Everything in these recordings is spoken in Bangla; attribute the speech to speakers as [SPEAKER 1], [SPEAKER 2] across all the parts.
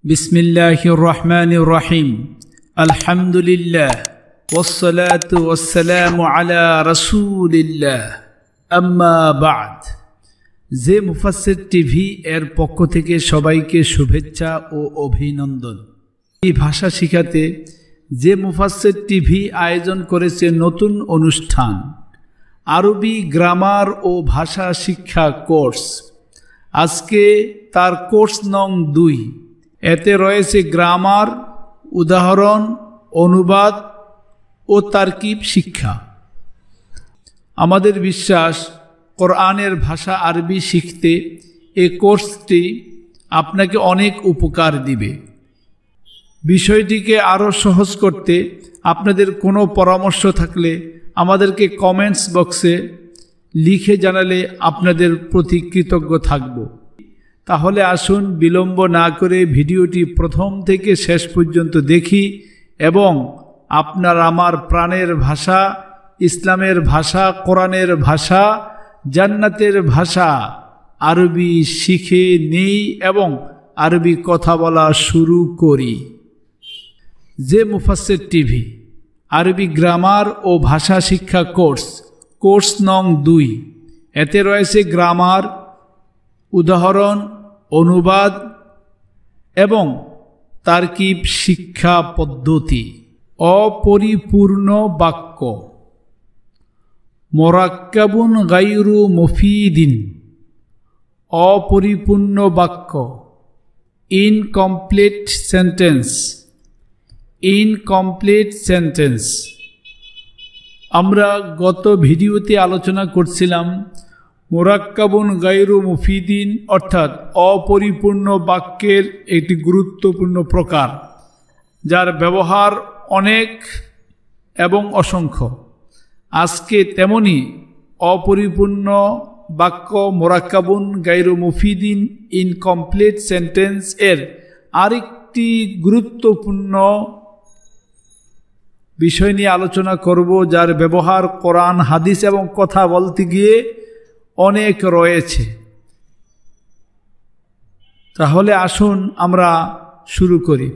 [SPEAKER 1] বিসমিল্লাহির রহমানির রহিম। আলহামদুলিল্লাহ ওয়াসসালাতু ওয়াসসালামু আলা রাসূলিল্লাহ, আম্মা বা'দ। যে মুফাসসির টিভি এর পক্ষ থেকে সবাইকে শুভেচ্ছা ও অভিনন্দন। এই ভাষা শিখাতে যে মুফাসসির টিভি আয়োজন করেছে নতুন অনুষ্ঠান, আরবি গ্রামার ও ভাষা শিক্ষা কোর্স। আজকে তার কোর্স নং 2। এতে রয়েছে গ্রামার, উদাহরণ, অনুবাদ ও তারকিব শিক্ষা। আমাদের বিশ্বাস, কোরআনের ভাষা আরবি শিখতে এই কোর্সটি আপনাকে অনেক উপকার দিবে। বিষয়টিকে আরও সহজ করতে আপনাদের কোনো পরামর্শ থাকলে আমাদেরকে কমেন্টস বক্সে লিখে জানালে আপনাদের প্রতি কৃতজ্ঞ থাকব। তাহলে আসুন বিলম্ব না করে ভিডিওটি প্রথম থেকে শেষ পর্যন্ত দেখি এবং আপনার আমার প্রাণের ভাষা, ইসলামের ভাষা, কোরআনের ভাষা, জান্নাতের ভাষা আরবি শিখে নেই এবং আরবি কথা বলা শুরু করি। যে মুফাসসির টিভি আরবি গ্রামার ও ভাষা শিক্ষা কোর্স, কোর্স নং 2। এতে রয়েছে গ্রামার, উদাহরণ, অনুবাদ এবং তারকিব শিক্ষা পদ্ধতি। অপরিপূর্ণ বাক্য, মুরাক্কাবুন গায়রু মুফিদিন, অপরিপূর্ণ বাক্য, ইনকমপ্লিট সেন্টেন্স, ইনকমপ্লিট সেন্টেন্স। আমরা গত ভিডিওতে আলোচনা করছিলাম মুরাক্কাবুন গায়রু মুফিদিন অর্থাৎ অপরিপূর্ণ বাক্যের একটি গুরুত্বপূর্ণ প্রকার, যার ব্যবহার অনেক এবং অসংখ্য। আজকে তেমনি অপরিপূর্ণ বাক্য মুরাক্কাবুন গায়রু মুফিদিন, ইনকমপ্লিট সেন্টেন্স এর আরেকটি গুরুত্বপূর্ণ বিষয় নিয়ে আলোচনা করব, যার ব্যবহার কোরআন, হাদিস এবং কথা বলতে গিয়ে অনেক রয়েছে। তাহলে আসুন আমরা শুরু করি।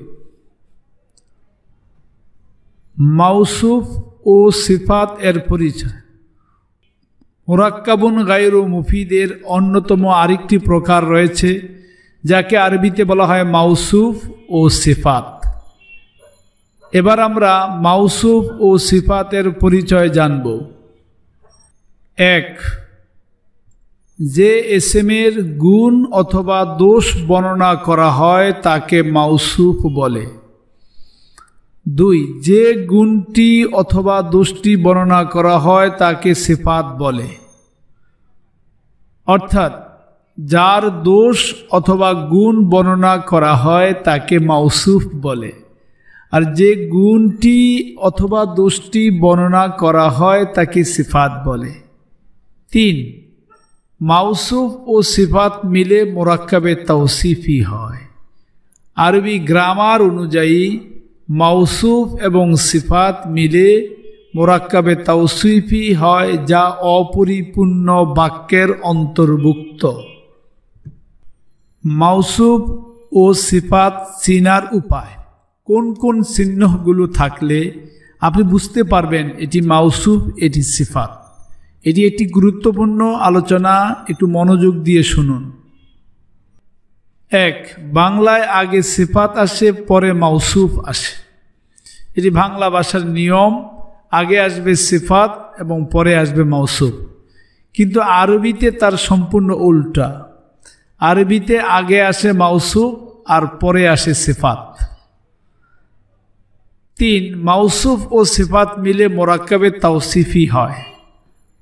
[SPEAKER 1] মাউসুফ ও সিফাত এর পরিচয়। মুরাক্কাবুন গায়রু মুফিদের অন্যতম আরেকটি প্রকার রয়েছে, যাকে আরবিতে বলা হয় মাউসুফ ও সিফাত। এবার আমরা মাউসুফ ও সিফাতের পরিচয় জানব। 1. যে এসেমের গুণ অথবা দোষ বর্ণনা করা হয় তাকে মাউসুফ বলে। 2. যে গুণটি অথবা দোষটি বর্ণনা করা হয় তাকে সিফাত বলে। অর্থাৎ যার দোষ অথবা গুণ বর্ণনা করা হয় তাকে মাউসুফ বলে, আর যে গুণটি অথবা দোষটি বর্ণনা করা হয় তাকে সিফাত বলে। 3. মাউসুফ ও সিফাত মিলে মুরাক্কাবে তাওসিফি হয়। আরবি গ্রামার অনুযায়ী মাউসুফ এবং সিফাত মিলে মুরাক্কাবে তাওসিফি হয়, যা অপরিপূর্ণ বাক্যের অন্তর্ভুক্ত। মাউসুফ ও সিফাত চিনার উপায়। কোন কোন চিহ্নগুলো থাকলে আপনি বুঝতে পারবেন এটি মাউসুফ, এটি সিফাত? এটি একটি গুরুত্বপূর্ণ আলোচনা, একটু মনোযোগ দিয়ে শুনুন। 1. বাংলায় আগে সিফাত আসে, পরে মাউসুফ আসে। এটি বাংলা ভাষার নিয়ম, আগে আসবে সিফাত এবং পরে আসবে মাউসুফ। কিন্তু আরবিতে তার সম্পূর্ণ উল্টা। আরবিতে আগে আসে মাউসুফ আর পরে আসে সিফাত। 3. মাউসুফ ও সিফাত মিলে মুরাক্কাবে তাওসিফি হয়।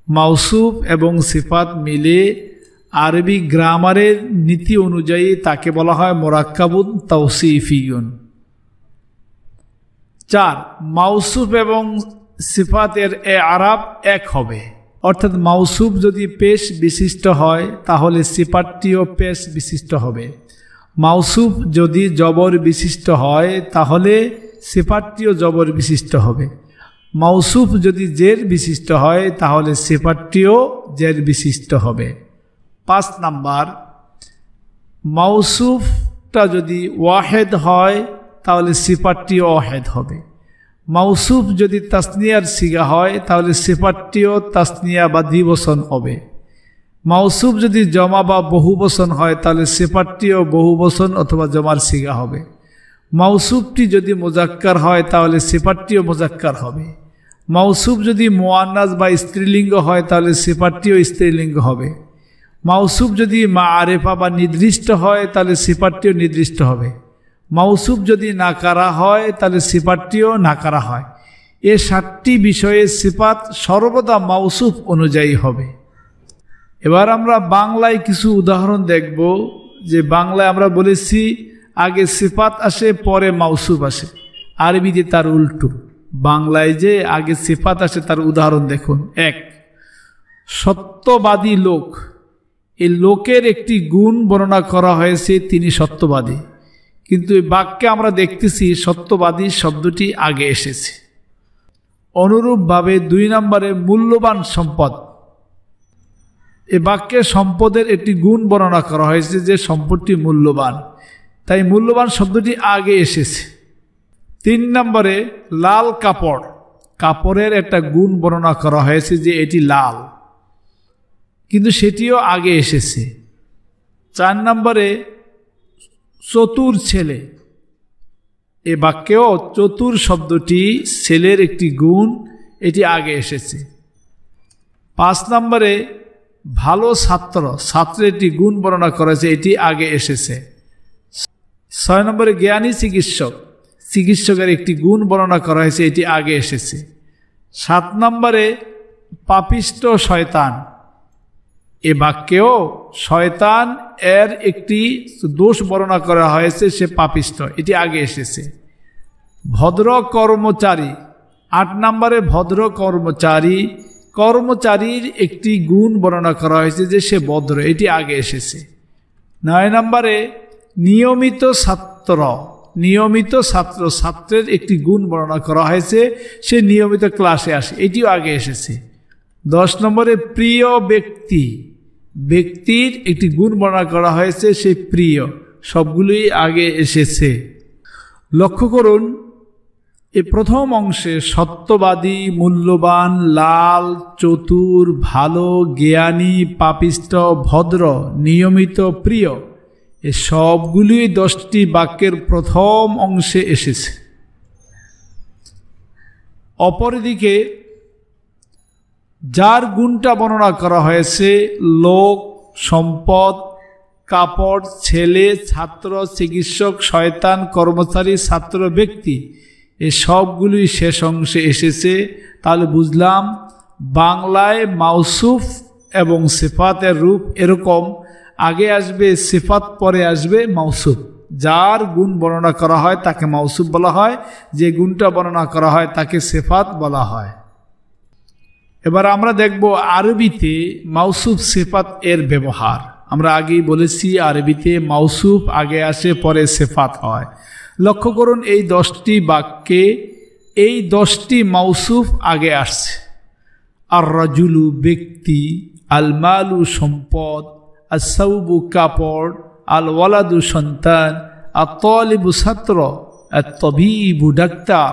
[SPEAKER 1] মাউসুফ এবং সিফাত মিলে আরবি গ্রামারের নীতি অনুযায়ী তাকে বলা হয় মুরাক্কাবুন তাওসিফিয়ুন। 4. মাউসুফ এবং সিফাতের আরাব এক হবে, অর্থাৎ মাউসুফ যদি পেশ বিশিষ্ট হয় তাহলে সিফাতটিও পেশ বিশিষ্ট হবে। মাউসুফ যদি জবর বিশিষ্ট হয় তাহলে সিফাতটিও জবর বিশিষ্ট হবে। মাউসুফ যদি জের বিশিষ্ট হয় তাহলে সিফাতটিও জের বিশিষ্ট হবে। 5 নাম্বার, মাউসুফ মাউসুফটা যদি ওয়াহেদ হয় তাহলে সিফাতটিও ওয়াহেদ হবে। মাউসুফ যদি তাসনিয়ার সিগা হয় তাহলে সিফাতটিও তাসনিয়া বা দ্বিবচন হবে। মাউসুফ যদি জমা বা বহুবচন হয় তাহলে সিফাতটিও বহুবচন অথবা জমার সিগা হবে। মাউসুফটি যদি মুজাক্কার হয় তাহলে সিফাতটিও মুজাক্কার হবে। মাউসুফ যদি মুআন্নাস বা স্ত্রীলিঙ্গ হয় তাহলে সিফাতটিও স্ত্রীলিঙ্গ হবে। মাউসুফ যদি মাআরিফা বা নির্দিষ্ট হয় তাহলে সিফাতটিও নির্দিষ্ট হবে। মাউসুফ যদি নাকারা হয় তাহলে সিফাতটিও নাকারা হয়। এ 7টি বিষয়ে সিফাত সর্বদা মাউসুফ অনুযায়ী হবে। এবার আমরা বাংলায় কিছু উদাহরণ দেখব, যে বাংলায় আমরা বলেছি আগে সিফাত আসে পরে মাউসুফ আসে, আরবিতে তার উল্টো। বাংলায় যে আগে সিফাত আসে তার উদাহরণ দেখুন। 1, সত্যবাদী লোক। এই লোকের একটি গুণ বর্ণনা করা হয়েছে, তিনি সত্যবাদী, কিন্তু এই বাক্যে আমরা দেখতেছি সত্যবাদী শব্দটি আগে এসেছে। অনুরূপভাবে 2 নম্বরে মূল্যবান সম্পদ। এ বাক্যে সম্পদের একটি গুণ বর্ণনা করা হয়েছে যে সম্পদটি মূল্যবান, তাই মূল্যবান শব্দটি আগে এসেছে। 3 নম্বরে লাল কাপড়। কাপড়ের একটা গুণ বর্ণনা করা হয়েছে যে এটি লাল, কিন্তু সেটিও আগে এসেছে। 4 নম্বরে চতুর ছেলে। এ বাক্যেও চতুর শব্দটি ছেলের একটি গুণ, এটি আগে এসেছে। 5 নম্বরে ভালো ছাত্র। ছাত্রের একটি গুণ বর্ণনা করেছে, এটি আগে এসেছে। 6 নম্বরে জ্ঞানী চিকিৎসক। চিকিৎসকের একটি গুণ বর্ণনা করা হয়েছে, এটি আগে এসেছে। 7 নম্বরে পাপিষ্ট শয়তান। এ বাক্যেও শয়তান এর একটি দোষ বর্ণনা করা হয়েছে, সে পাপিষ্ট, এটি আগে এসেছে। ভদ্র কর্মচারী। 8 নম্বরে ভদ্র কর্মচারী। কর্মচারীর একটি গুণ বর্ণনা করা হয়েছে যে সে ভদ্র, এটি আগে এসেছে। 9 নম্বরে নিয়মিত ছাত্র। নিয়মিত ছাত্র, ছাত্রের একটি গুণ বর্ণনা করা হয়েছে, সে নিয়মিত ক্লাসে আসে, এটিও আগে এসেছে। 10 নম্বরে প্রিয় ব্যক্তি। ব্যক্তির একটি গুণ বর্ণনা করা হয়েছে, সে প্রিয়, সবগুলোই আগে এসেছে। লক্ষ্য করুন, এই প্রথম অংশে সত্যবাদী, মূল্যবান, লাল, চতুর, ভালো, জ্ঞানী, পাপিষ্ট, ভদ্র, নিয়মিত, প্রিয়, এ সবগুলি 10টি বাক্যের প্রথম অংশে এসেছে। অপরদিকে যার গুণটা বর্ণনা করা হয়েছে, লোক, সম্পদ, কাপড়, ছেলে, ছাত্র, চিকিৎসক, শয়তান, কর্মচারী, ছাত্র, ব্যক্তি, এ সবগুলি শেষ অংশে এসেছে। তাহলে বুঝলাম বাংলায় মাউসুফ এবং সিফাতের রূপ এরকম, আগে আসবে সিফাত, পরে আসবে মাউসুফ। যার গুণ বর্ণনা করা হয় তাকে মাউসুফ বলা হয়, যে গুণটা বর্ণনা করা হয় তাকে সিফাত বলা হয়। এবার আমরা দেখব আরবিতে মাউসুফ সিফাত এর ব্যবহার। আমরা আগেই বলেছি আরবিতে মাউসুফ আগে আসে পরে সিফাত হয়। লক্ষ্য করুন এই 10টি বাক্যে এই 10টি মাউসুফ আগে আসছে। আর রাজুলু ব্যক্তি, আল মালু সম্পদ, আর সাউবু কাপড়, আল ওয়ালাদু সন্তান, আর তলিবু ছাত্র, আর তবিবু ডাক্তার,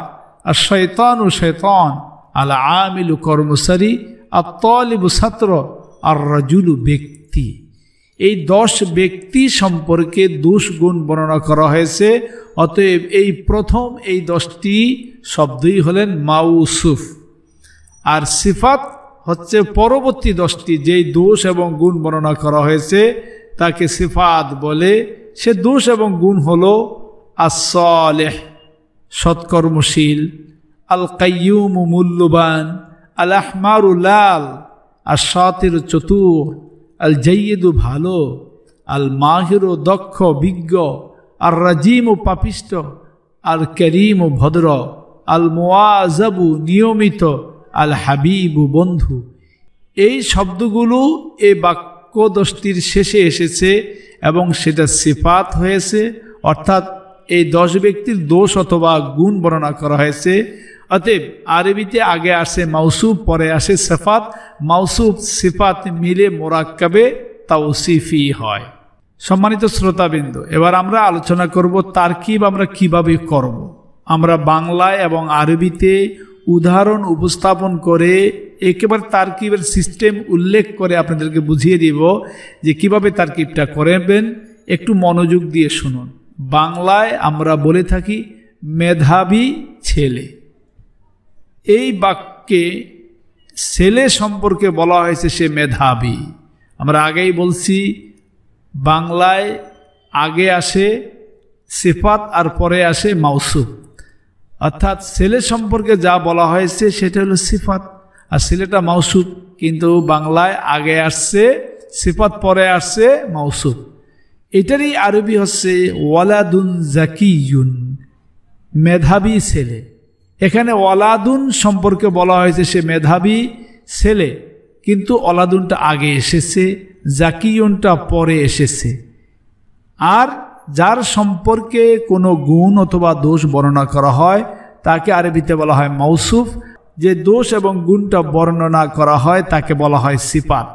[SPEAKER 1] আর শয়তানু শয়তান, আল আমিলু কর্মচারী, আর তলিবু ছাত্র, আর রাজুলু ব্যক্তি। এই 10 ব্যক্তি সম্পর্কে 10 গুণ বর্ণনা করা হয়েছে। অতএব এই প্রথম এই 10টি শব্দই হলেন মাউসুফ। আর সিফাত হচ্ছে পরবর্তী 10টি, যেই দোষ এবং গুণ বর্ণনা করা হয়েছে তাকে সিফাত বলে। সে দোষ এবং গুণ হলো আস-সালেহ সৎকর্মশীল, আল কাইয়ুম মূল্যবান, আল আহমারু লাল, আশ-শাতির চতুর, আল জাইয়িদু ভালো, আল মাহিরু দক্ষ বিজ্ঞ, আর রাজিমু পাপিষ্ট, আল করিমু ভদ্র, আল মুওয়াজাবু নিয়মিত, আল হাবিবু বন্ধু। এই শব্দগুলো এই বাক্য 10টির শেষে এসেছে এবং সেটা সিফাত হয়েছে, অর্থাৎ এই 10 ব্যক্তির দোষ অথবা গুণ বর্ণনা করা হয়েছে। অতএব আরবিতে আগে আসে মাউসুফ, পরে আসে সিফাত। মাউসুফ সিফাত মিলে মোরাক্কাবে তাওসিফি হয়। সম্মানিত শ্রোতাবৃন্দ, এবার আমরা আলোচনা করব তারকিব আমরা কিভাবে করব। আমরা বাংলায় এবং আরবিতে উদাহরণ উপস্থাপন করে একেবারে তারকিবের সিস্টেম উল্লেখ করে আপনাদেরকে বুঝিয়ে দিব যে কিভাবে তারকিবটা করবেন। একটু মনোযোগ দিয়ে শুনুন। বাংলায় আমরা বলে থাকি মেধাবী ছেলে। এই বাক্যে ছেলে সম্পর্কে বলা হয়েছে সে মেধাবী। আমরা আগেই বলছি বাংলায় আগে আসে সিফাত আর পরে আসে মাউসুফ, অর্থাৎ ছেলে সম্পর্কে যা বলা হয়েছে সেটা হলো সিফাত আর ছেলেটা মাউসুফ। কিন্তু বাংলায় আগে আসছে সিফাত, পরে আসছে মাউসুফ। এটারই আরবি হচ্ছে ওয়ালাদুন জাকিয়ুন, মেধাবী ছেলে। এখানে ওয়ালাদুন সম্পর্কে বলা হয়েছে সে মেধাবী ছেলে, কিন্তু ওয়ালাদুনটা আগে এসেছে, জাকিয়ুনটা পরে এসেছে। আর যার সম্পর্কে কোনো গুণ অথবা দোষ বর্ণনা করা হয় তাকে আরবিতে বলা হয় মাউসুফ। যে দোষ এবং গুণটা বর্ণনা করা হয় তাকে বলা হয় সিফাত।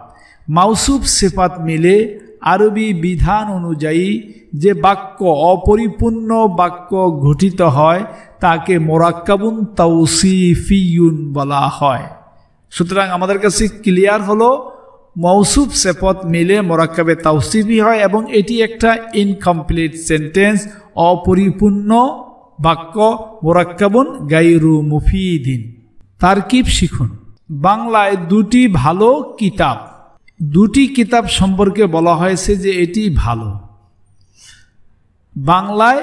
[SPEAKER 1] মাউসুফ সিফাত মিলে আরবি বিধান অনুযায়ী যে বাক্য অপরিপূর্ণ বাক্য গঠিত হয় তাকে মোরাক্কাবুন তাওসিফিয়ুন বলা হয়। সুতরাং আমাদের কাছে ক্লিয়ার হলো মৌসুফ সিফাত মিলে মোরাক্কাবে তাওসিফি হয় এবং এটি একটা ইনকমপ্লিট সেন্টেন্স, অপরিপূর্ণ বাক্য, মোরাক্কাবুন গায়রু মুফিদিন। তারকিব শিখুন। বাংলায় দুটি ভালো কিতাব, দুটি কিতাব সম্পর্কে বলা হয়েছে যে এটি ভালো। বাংলায়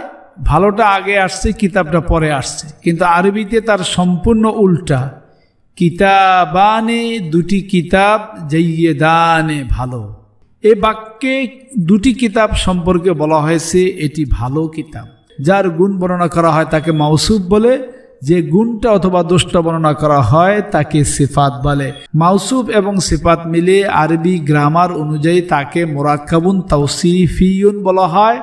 [SPEAKER 1] ভালোটা আগে আসছে, কিতাবটা পরে আসছে, কিন্তু আরবিতে তার সম্পূর্ণ উল্টা। কিতাবানে, দুটি কিতাব, জাইয়্যিদানে, ভালো। এ বাক্যে দুটি কিতাব সম্পর্কে বলা হয়েছে এটি ভালো কিতাব। যার গুণ বর্ণনা করা হয় তাকে মাউসুফ বলে, যে গুণটা অথবা দোষটা বর্ণনা করা হয় তাকে সিফাত বলে। মাউসুফ এবং সিফাত মিলে আরবি গ্রামার অনুযায়ী তাকে মোরাক্কাবুন তাওসিফিয়ুন বলা হয়,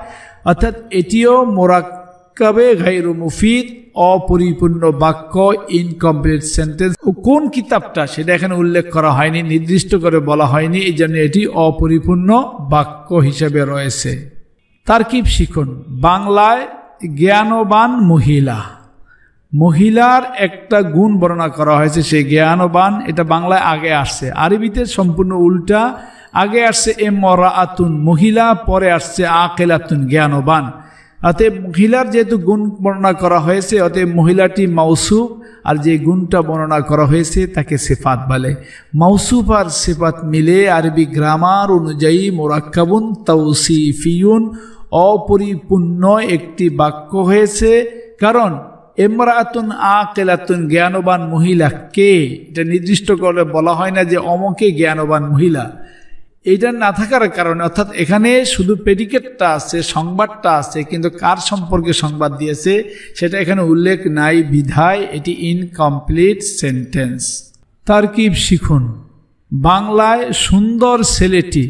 [SPEAKER 1] অর্থাৎ এটিও মোরাক্কাবে গায়রু মুফিদ, অপরিপূর্ণ বাক্য, ইনকমপ্লিট সেন্টেন্স। কোন কিতাবটা সেটা এখানে উল্লেখ করা হয়নি, নির্দিষ্ট করে বলা হয়নি, এই জন্য এটি অপরিপূর্ণ বাক্য হিসেবে রয়েছে। তারকিব শিখুন। বাংলায় জ্ঞানবান মহিলা, মহিলার একটা গুণ বর্ণনা করা হয়েছে, সে জ্ঞানবান। এটা বাংলায় আগে আসছে, আরবিতে সম্পূর্ণ উল্টা। আগে আসছে ইমরাআতুন, মহিলা, পরে আসছে আকিলাতুন, জ্ঞানবান। অতএব মহিলার যেহেতু গুণ বর্ণনা করা হয়েছে অতএব মহিলাটি মাউসুফ, আর যে গুণটা বর্ণনা করা হয়েছে তাকে সিফাত বলে। মাউসুফ আর সিফাত মিলে আরবি গ্রামার অনুযায়ী মোরাক্কাবুন তাওসিফিয়ুন, অপরিপূর্ণ একটি বাক্য হয়েছে। কারণ ইমরাআতুন আকিলাতুন, জ্ঞানবান মহিলা কে, এটা নির্দিষ্ট করে বলা হয় না যে অমকে জ্ঞানবান মহিলা। এইটা না থাকার কারণে, অর্থাৎ এখানে শুধু প্রেডিকেটটা আছে, সংবাদটা আছে, কিন্তু কার সম্পর্কে সংবাদ দিয়েছে সেটা এখানে উল্লেখ নাই, বিধায় এটি ইনকমপ্লিট সেন্টেন্স। তারকিব শিখুন। বাংলায় সুন্দর ছেলেটি,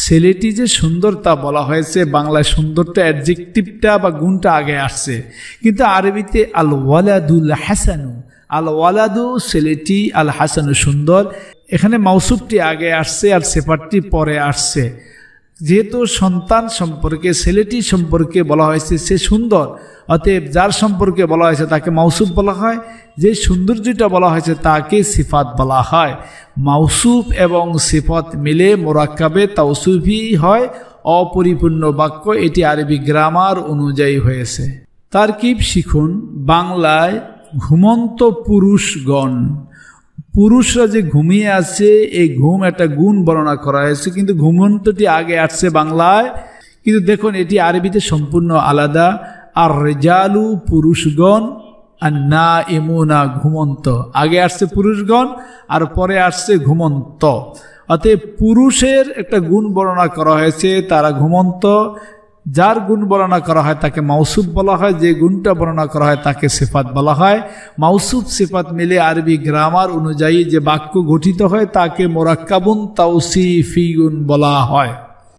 [SPEAKER 1] ছেলেটি যে সুন্দর তা বলা হয়েছে, বাংলায় সুন্দরটা অ্যাডজেক্টিভটা বা গুণটা আগে আসছে, কিন্তু আরবিতে আল ওয়ালাদুল হাসানু, আল ওয়ালাদু ছেলেটি, আল হাসানু সুন্দর। এখানে মাউসুফটি আগে আসছে আর সিফাতটি পরে আসছে। যেহেতু সন্তান সম্পর্কে, ছেলেটি সম্পর্কে বলা হয়েছে সে সুন্দর, অতএব যার সম্পর্কে বলা হয়েছে তাকে মাউসুফ বলা হয়, যে সৌন্দর্যটা বলা হয়েছে তাকে সিফাত বলা হয়। মাউসুফ এবং সিফাত মিলে মোরাক্কাবে তাওসিফি হয়, অপরিপূর্ণ বাক্য। এটি আরবি গ্রামার অনুযায়ী হয়েছে। তারকিব শিখুন। বাংলায় ঘুমন্ত পুরুষগণ, পুরুষরা যে ঘুমিয়ে আছে, এই ঘুম একটা গুণ বর্ণনা করা হয়েছে, কিন্তু ঘুমন্তটি আগে আসছে বাংলায়, কিন্তু দেখুন এটি আরবিতে সম্পূর্ণ আলাদা। আর রিজালু, পুরুষগণ, আর না ইমুনা, ঘুমন্ত। আগে আসছে পুরুষগণ আর পরে আসছে ঘুমন্ত। অতএব পুরুষের একটা গুণ বর্ণনা করা হয়েছে, তারা ঘুমন্ত। যার গুণ বর্ণনা করা হয় তাকে মাউসুফ বলা হয়, যে গুণটা বর্ণনা করা হয় তাকে সিফাত বলা হয়। মাউসুফ সিফাত মিলে আরবি গ্রামার অনুযায়ী যে বাক্য গঠিত হয় তাকে মোরাক্কাবুন তাওসিফিয়ুন বলা হয়।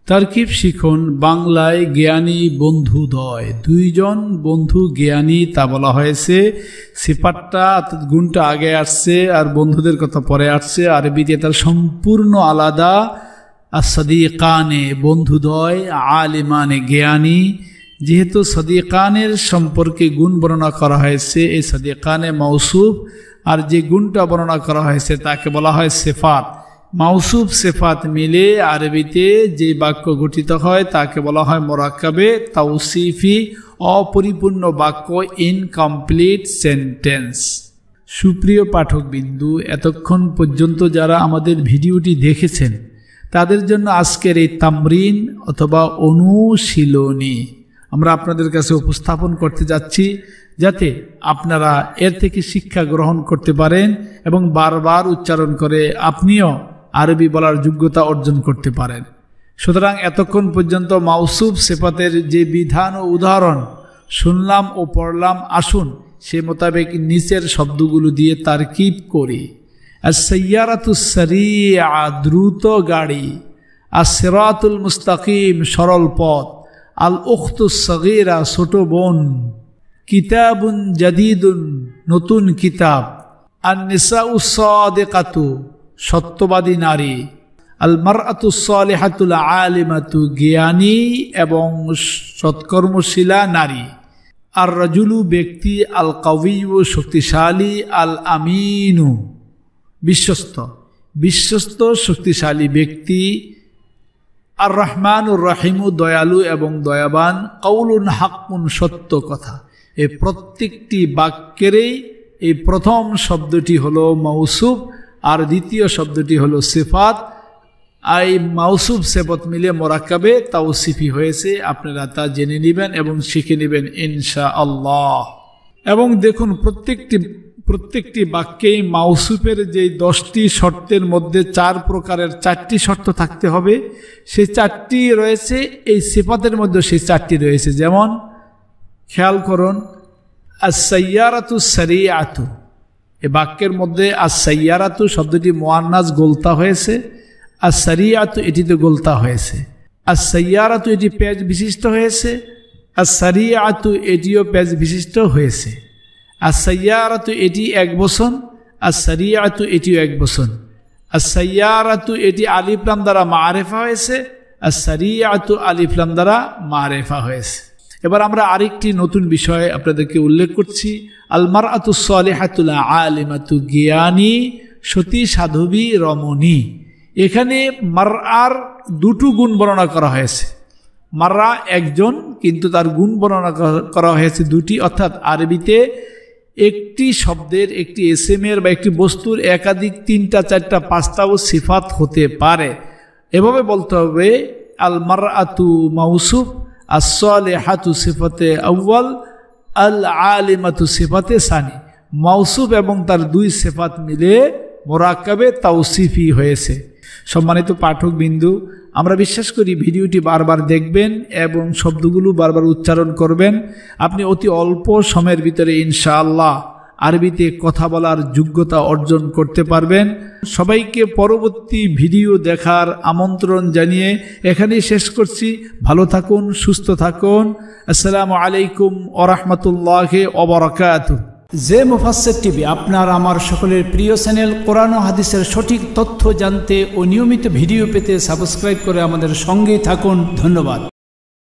[SPEAKER 1] তারকিব শিখুন। বাংলায় জ্ঞানী বন্ধুদ্বয়, দুইজন বন্ধু জ্ঞানী তা বলা হয়েছে। সিফাতটা অর্থাৎ গুণটা আগে আসছে আর বন্ধুদের কথা পরে আসছে। আরবিতে তার সম্পূর্ণ আলাদা। as-sadiqane বন্ধুদ্বয়, আলিমানে জ্ঞানী। যেহেতু সাদিকানের সম্পর্কে গুণ বর্ণনা করা হয়েছে, এই সাদিকানে মাউসুফ, আর যে গুণটা বর্ণনা করা হয়েছে তাকে বলা হয় সিফাত। মাউসুফ সিফাত মিলে আরবিতে যে বাক্য গঠিত হয় তাকে বলা হয় মুরাক্কাবে তাওসিফি, অপরিপূর্ণ বাক্য, ইনকমপ্লিট সেন্টেন্স। সুপ্রিয় পাঠকবিন্দু, এতক্ষণ পর্যন্ত যারা আমাদের ভিডিওটি দেখেছেন তাদের জন্য আজকের এই তামরিন অথবা অনুশীলনী আমরা আপনাদের কাছে উপস্থাপন করতে যাচ্ছি, যাতে আপনারা এর থেকে শিক্ষা গ্রহণ করতে পারেন এবং বারবার উচ্চারণ করে আপনিও আরবি বলার যোগ্যতা অর্জন করতে পারেন। সুতরাং এতক্ষণ পর্যন্ত মাউসুফ সিফাতের যে বিধান ও উদাহরণ শুনলাম ও পড়লাম, আসুন সে মোতাবেক নিচের শব্দগুলো দিয়ে তারকিব করি। আস-সাইয়ারাতুস সারিআ দ্রুত গাড়ি, আস-সিরাতুল মুস্তাকিম সরল পথ, আল-উখতুস সাগীরা ছোট বোন, কিতাবুন জাদীদুন নতুন কিতাব, আন-নিসাউস সাদিকাতু সত্যবাদী নারী, আল-মারআতুস সালিহাতুল আলিমাতু জ্ঞানী এবং সৎকর্মশীলা নারী, আর-রাজুলু ব্যক্তি, আল-কাওয়িয়্যু শক্তিশালী, আল-আমিনু বিশ্বস্ত, বিশ্বস্ত শক্তিশালী ব্যক্তি, আর-রহমানুর রহিমু দয়ালু এবং দয়াবান, কাউলুন হাক্কুন সত্য কথা। এই প্রত্যেকটি বাক্যেরই এই প্রথম শব্দটি হলো মাউসুফ আর দ্বিতীয় শব্দটি হলো সিফাত। এই মাউসুফ সিফাত মিলে মুরাক্কাবে তাওসিফি হয়েছে। আপনারা তা জেনে নেবেন এবং শিখে নেবেন ইনশাআল্লাহ। এবং দেখুন প্রত্যেকটি বাক্যেই মাউসুফের যে 10টি শর্তের মধ্যে 4 প্রকারের 4টি শর্ত থাকতে হবে। সেই 4টি রয়েছে এই সিফাতের মধ্যে, সেই 4টি রয়েছে। যেমন খেয়াল করুন, আস-সাইয়ারাতু সারিআতু, এই বাক্যের মধ্যে আস-সাইয়ারাতু শব্দটি মুয়ান্নাস গোলতা হয়েছে, আস-সারিআতু এটিতে গোলতা হয়েছে। আস-সাইয়ারাতু এটি পেজ বিশিষ্ট হয়েছে, আস-সারিআতু এটিও পেজ বিশিষ্ট হয়েছে। আস-সাইয়ারাতু এটি 1 বচন, আস-সারিআতু এটিও 1 বচন। আস-সাইয়ারাতু এটি আলিফ লাম দ্বারা মারিফা হয়েছে, আস-সারিআতু আলিফ লাম দ্বারা মারিফা হয়েছে। এবার আমরা আরেকটি নতুন বিষয় আপনাদেরকে উল্লেখ করছি, আল-মারআতুস সালিহাতুল আলিমাতু জ্ঞানী সতী সাধবী রমণী। এখানে মারআর 2টো গুণ বর্ণনা করা হয়েছে। মারআ একজন, কিন্তু তার গুণ বর্ণনা করা হয়েছে 2টি, অর্থাৎ আরবিতে একটি শব্দের, একটি এসএমের বা একটি বস্তুর একাধিক 3টা 4টা 5টাও সিফাত হতে পারে। এভাবে বলতে হবে, আল মারআতু মাউসুফ, as-সালিহাতু সিফাতে আউয়াল, আল আলিমাতু সিফাতে সানি। মাউসুফ এবং তার 2 সিফাত মিলে মুরাক্কাবে তাওসিফি হয়েছে। সম্মানিত পাঠক বিন্দু, আমরা বিশ্বাস করি ভিডিওটি বারবার দেখবেন এবং শব্দগুলো বারবার উচ্চারণ করবেন। আপনি অতি অল্প সময়ের ভিতরে ইনশাআল্লাহ আরবিতে কথা বলার যোগ্যতা অর্জন করতে পারবেন। সবাইকে পরবর্তী ভিডিও দেখার আমন্ত্রণ জানিয়ে এখানেই শেষ করছি। ভালো থাকুন, সুস্থ থাকুন। আসসালামু আলাইকুম ওয়া রাহমাতুল্লাহি ওয়া বারাকাতুহু।
[SPEAKER 2] যে মুফাসসির টিভি আপনার আমার সকলের প্রিয় চ্যানেল। কোরআন ও হাদিসের সঠিক তথ্য জানতে ও নিয়মিত ভিডিও পেতে সাবস্ক্রাইব করে আমাদের সঙ্গেই থাকুন। ধন্যবাদ।